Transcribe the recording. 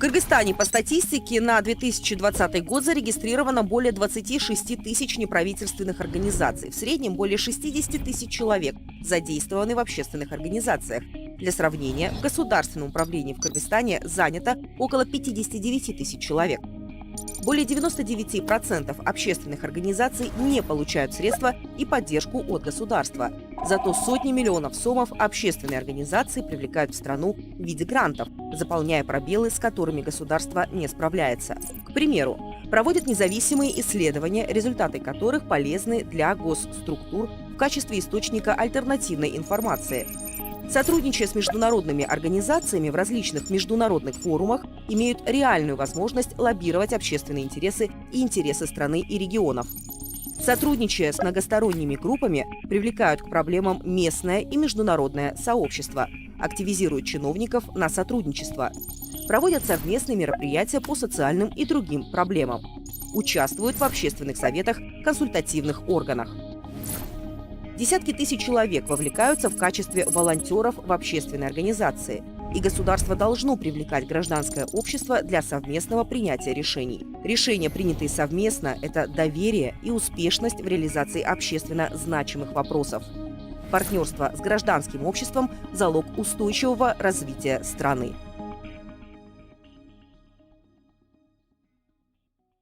Кыргызстане по статистике на 2020 год зарегистрировано более 26 тысяч неправительственных организаций. В среднем более 60 тысяч человек задействованы в общественных организациях. Для сравнения, в государственном управлении в Кыргызстане занято около 59 тысяч человек. Более 99% общественных организаций не получают средства и поддержку от государства. Зато сотни миллионов сомов общественные организации привлекают в страну в виде грантов, заполняя пробелы, с которыми государство не справляется. К примеру, проводят независимые исследования, результаты которых полезны для госструктур в качестве источника альтернативной информации. Сотрудничая с международными организациями в различных международных форумах, имеют реальную возможность лоббировать общественные интересы и интересы страны и регионов. Сотрудничая с многосторонними группами, привлекают к проблемам местное и международное сообщество, активизируют чиновников на сотрудничество, проводят совместные мероприятия по социальным и другим проблемам, участвуют в общественных советах, консультативных органах. Десятки тысяч человек вовлекаются в качестве волонтеров в общественной организации, и государство должно привлекать гражданское общество для совместного принятия решений. Решения, принятые совместно, это доверие и успешность в реализации общественно значимых вопросов. Партнерство с гражданским обществом – залог устойчивого развития страны.